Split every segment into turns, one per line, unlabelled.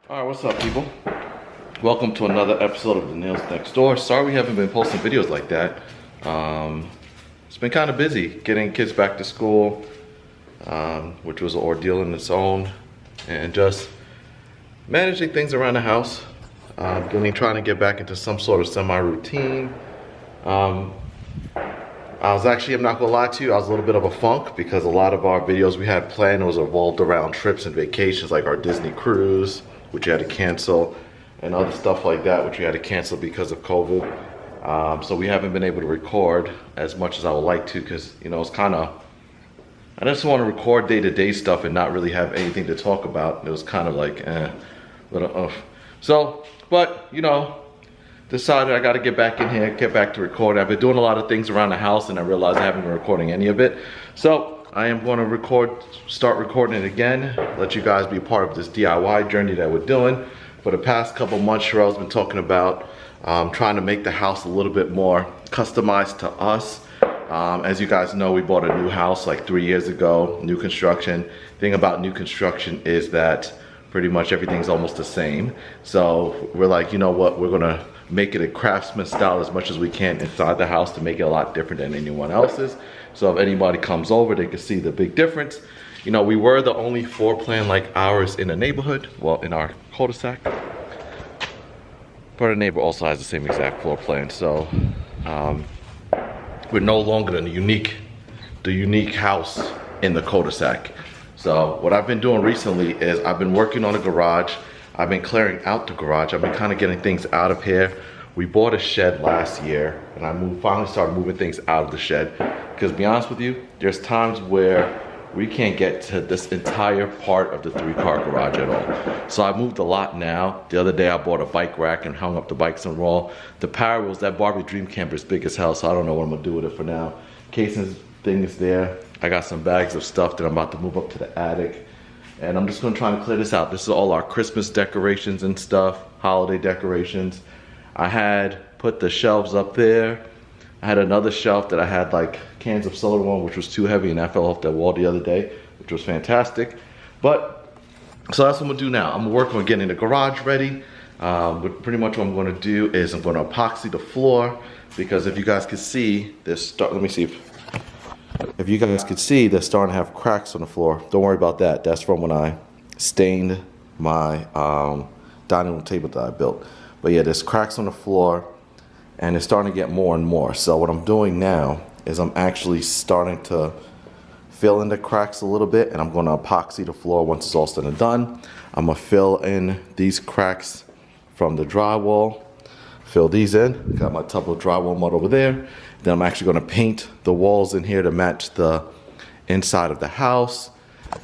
Alright, what's up, people? Welcome to another episode of the Neals Next Door. Sorry we haven't been posting videos like that. It's been kind of busy getting kids back to school, which was an ordeal in its own, and just managing things around the house, trying to get back into some sort of semi-routine. I'm not gonna lie to you, I was a little bit of a funk because a lot of our videos we had planned was revolved around trips and vacations, like our Disney cruise, which you had to cancel, and other stuff like that, which you had to cancel because of COVID. So we haven't been able to record as much as I would like to, because it's kind of, I just want to record day-to-day stuff and not really have anything to talk about. It was kind of like, So, but decided I got to get back in here, get back to recording. I've been doing a lot of things around the house, and I realized I haven't been recording any of it. So I am going to start recording it again, let you guys be part of this DIY journey that we're doing. For the past couple months, Shirell's been talking about trying to make the house a little bit more customized to us. As you guys know, we bought a new house like 3 years ago, new construction. Thing about new construction is that pretty much everything's almost the same. So we're like, you know what, we're gonna make it a craftsman style as much as we can inside the house to make it a lot different than anyone else's. So if anybody comes over, they can see the big difference. We were the only floor plan like ours in the neighborhood, well, in our cul-de-sac. But our neighbor also has the same exact floor plan. So we're no longer the unique house in the cul-de-sac. So what I've been doing recently is I've been working on a garage. I've been clearing out the garage. I've been kind of getting things out of here. We bought a shed last year, and I finally started moving things out of the shed. Because to be honest with you, there's times where we can't get to this entire part of the 3-car garage at all. So I moved a lot now. The other day I bought a bike rack and hung up the bikes on the wall. The Power Wheels, that Barbie Dream Camper is big as hell, so I don't know what I'm gonna do with it for now. Casing's thing is there. I got some bags of stuff that I'm about to move up to the attic. And I'm just gonna try and clear this out. This is all our Christmas decorations and stuff, holiday decorations. I had put the shelves up there. I had another shelf that I had like cans of soda on, which was too heavy, and that fell off that wall the other day, which was fantastic. But, so that's what I'm gonna do now. I'm gonna work on getting the garage ready. But pretty much what I'm gonna do is I'm gonna epoxy the floor, because if you guys can see, let me see if you guys could see, they're starting to have cracks on the floor. Don't worry about that. That's from when I stained my dining room table that I built. But yeah, there's cracks on the floor, and it's starting to get more and more. So what I'm doing now is I'm actually starting to fill in the cracks a little bit, and I'm gonna epoxy the floor once it's all said and done. I'm gonna fill in these cracks from the drywall, fill these in. Got my tub of drywall mud over there. Then I'm actually gonna paint the walls in here to match the inside of the house.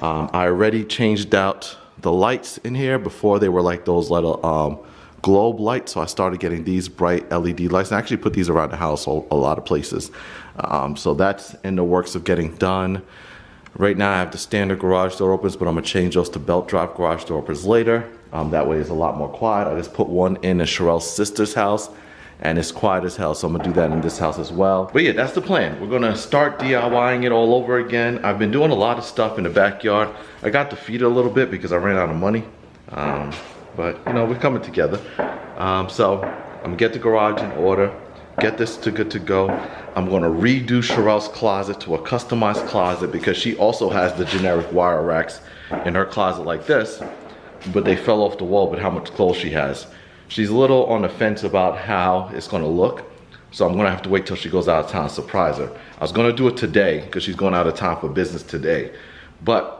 I already changed out the lights in here. Before they were like those little globe lights, so I started getting these bright LED lights, and I actually put these around the house a lot of places. So that's in the works of getting done. Right now I have the standard garage door opens, but I'm gonna change those to belt drop garage door opens later. That way it's a lot more quiet. I just put one in Shirell's sister's house, and it's quiet as hell, so I'm gonna do that in this house as well. But yeah, that's the plan. We're gonna start DIYing it all over again. I've been doing a lot of stuff in the backyard. I got to feed it a little bit because I ran out of money. But we're coming together. So I'm gonna get the garage in order, get this good to go. I'm gonna redo Shirell's closet to a customized closet, because she also has the generic wire racks in her closet like this, but they fell off the wall with how much clothes she has. She's a little on the fence about how it's gonna look, so I'm gonna have to wait till she goes out of town to surprise her. I was gonna do it today, because she's going out of town for business today, but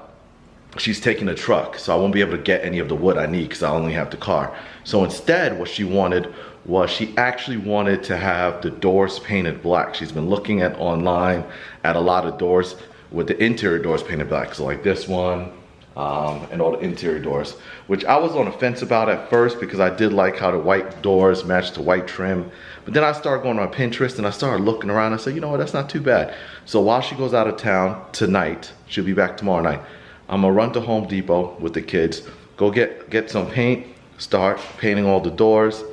she's taking a truck, so I won't be able to get any of the wood I need because I only have the car. So instead, what she wanted was, she actually wanted to have the doors painted black. She's been looking at online at a lot of doors with the interior doors painted black. So like this one, and all the interior doors, which I was on the fence about at first, because I did like how the white doors matched the white trim. But then I started going on Pinterest, and I started looking around, and I said, you know what, that's not too bad. So while she goes out of town tonight, she'll be back tomorrow night, I'm gonna run to Home Depot with the kids, go get some paint, start painting all the doors,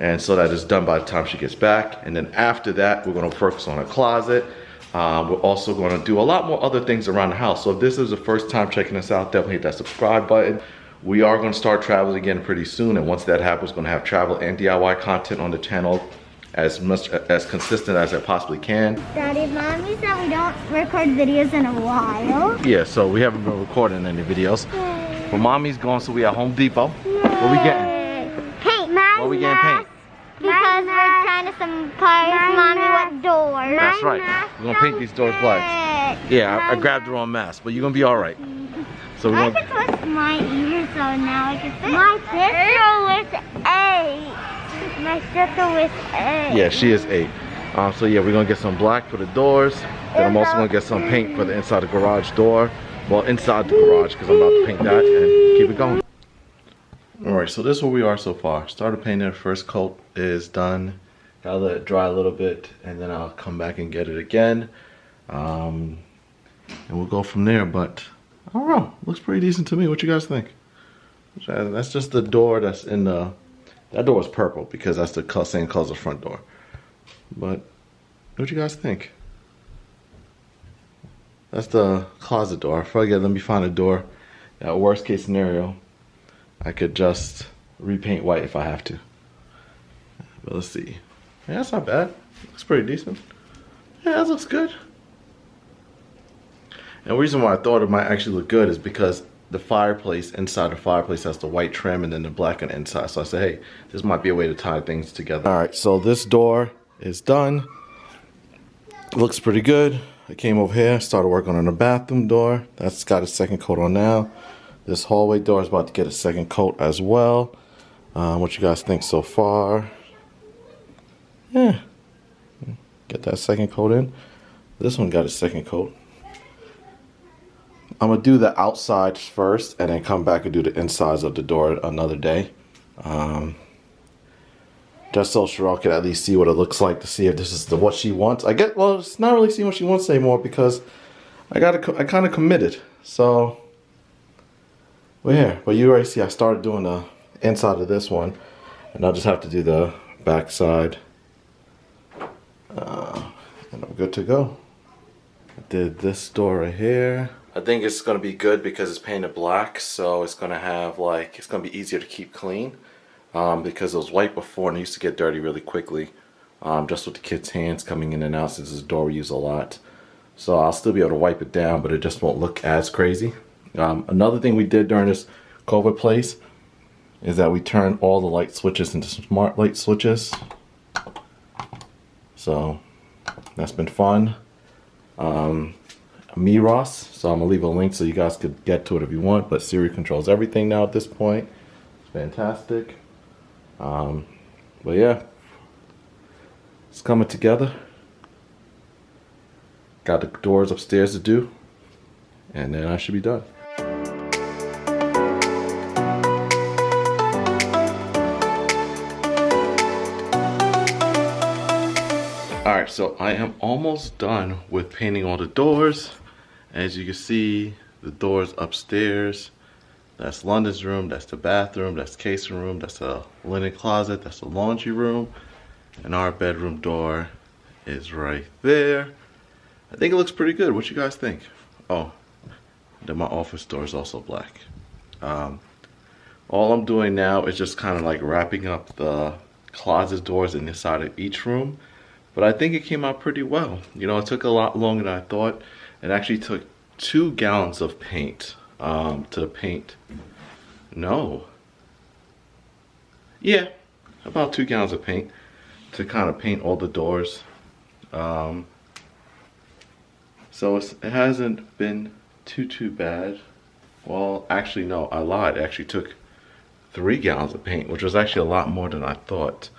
and so that it's done by the time she gets back. And then after that, we're gonna focus on a closet. We're also gonna do a lot more other things around the house. So if this is the first time checking us out, definitely hit that subscribe button. we are going to start traveling again pretty soon, and once that happens, we're going to have travel and DIY content on the channel as consistent as I possibly can.
Daddy, Mommy said we don't record videos in a while.
Yeah, so we haven't been recording any videos.
Yay.
But Mommy's going, so we at Home Depot.
Yay.
What we getting?
Paint.
What we getting paint?
Because we're trying to surprise Mommy with doors.
That's right. We're going to paint these doors black. Yeah, I grabbed the wrong mask, but you're going to be all right. So we're
I
going
can twist my ears so now I can fit. My sister was 8. My sister was 8.
Yeah, she is 8. So yeah, we're gonna get some black for the doors. Then I'm also gonna get some paint for the inside of the garage door. Well, inside the garage, because I'm about to paint that and keep it going. Alright, so this is where we are so far. Started painting, the first coat is done. Gotta let it dry a little bit, and then I'll come back and get it again. And we'll go from there, but I don't know. Looks pretty decent to me. What you guys think? That's just the door that's in the... That door is purple because that's the same color as the front door. But what you guys think? That's the closet door. I forget. Let me find a door. That worst case scenario, I could just repaint white if I have to. But let's see. Yeah, that's not bad. Looks pretty decent. Yeah, that looks good. And the reason why I thought it might actually look good is because the fireplace, inside the fireplace has the white trim and then the black on the inside. So I said, hey, this might be a way to tie things together. All right, so this door is done. Looks pretty good. I came over here, started working on the bathroom door. That's got a second coat on now. This hallway door is about to get a second coat as well. What you guys think so far? Yeah, get that second coat in. This one got a second coat. I'm gonna do the outside first and then come back and do the insides of the door another day. Just so Shirell can at least see what it looks like, to see if this is what she wants. Well, it's not really seeing what she wants anymore because I kind of committed. So we're here. But you already see I started doing the inside of this one, and I'll just have to do the back side. And I'm good to go. I did this door right here. I think it's gonna be good because it's painted black, so it's gonna have it's gonna be easier to keep clean. Because it was white before and it used to get dirty really quickly. Just with the kids' hands coming in and out, since this door we use a lot. So I'll still be able to wipe it down, but it just won't look as crazy. Another thing we did during this COVID place is that we turned all the light switches into smart light switches. So that's been fun. Ross, so I'm gonna leave a link so you guys could get to it if you want, but Siri controls everything now at this point. It's fantastic. But yeah, it's coming together. Got the doors upstairs to do, and then I should be done. Alright, so I am almost done with painting all the doors. As you can see, the doors upstairs, that's London's room, that's the bathroom, that's Casey's room, that's the linen closet, that's the laundry room, and our bedroom door is right there. I think it looks pretty good. What you guys think? Oh, then my office door is also black. All I'm doing now is just kind of like wrapping up the closet doors in the side of each room. But I think it came out pretty well. You know, it took a lot longer than I thought. It actually took 2 gallons of paint to paint. No. Yeah, about 2 gallons of paint to kind of paint all the doors. So it hasn't been too bad. Well, actually no, I lied. It actually took 3 gallons of paint, which was actually a lot more than I thought.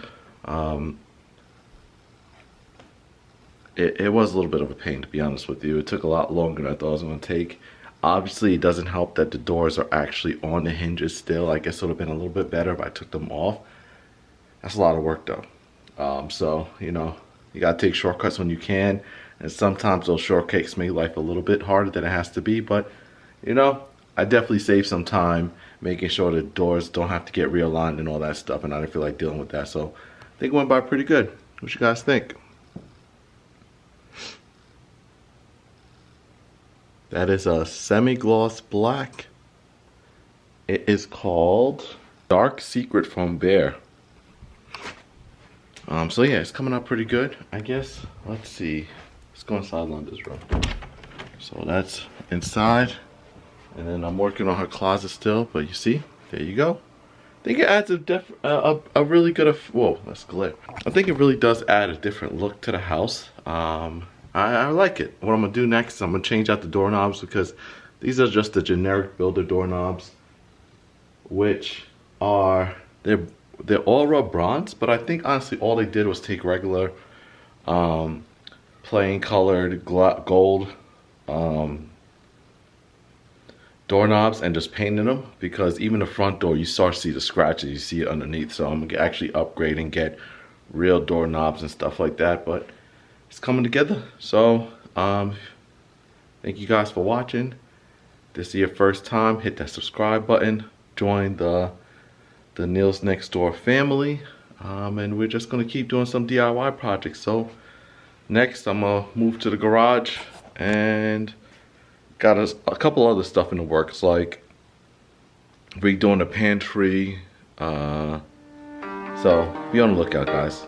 It was a little bit of a pain, to be honest with you. It took a lot longer than I thought it was going to take. Obviously, it doesn't help that the doors are actually on the hinges still. I guess it would have been a little bit better if I took them off. That's a lot of work, though. So, you know, you got to take shortcuts when you can. And sometimes those shortcuts make life a little bit harder than it has to be. But, you know, I definitely saved some time making sure the doors don't have to get realigned and all that stuff. And I didn't feel like dealing with that. So, I think it went by pretty good. What you guys think? That is a semi-gloss black. It is called Dark Secret from Bear. So yeah, it's coming out pretty good, I guess. Let's see. Let's go inside Londa's room. So that's inside. And then I'm working on her closet still, but you see, there you go. I think it adds a really good, whoa, that's glare. I think it really does add a different look to the house. I like it. What I'm gonna do next is I'm gonna change out the doorknobs because these are just the generic builder doorknobs, which are, they're all rub bronze, but I think honestly all they did was take regular plain colored gold doorknobs and just painted them, because even the front door you start to see the scratches, you see it underneath. So I'm gonna actually upgrade and get real doorknobs and stuff like that, but it's coming together. So thank you guys for watching. If this is your first time, hit that subscribe button, join the Neals Next Door family, and we're just gonna keep doing some DIY projects. So next I'm gonna move to the garage and got a couple other stuff in the works, like redoing the pantry. So be on the lookout, guys.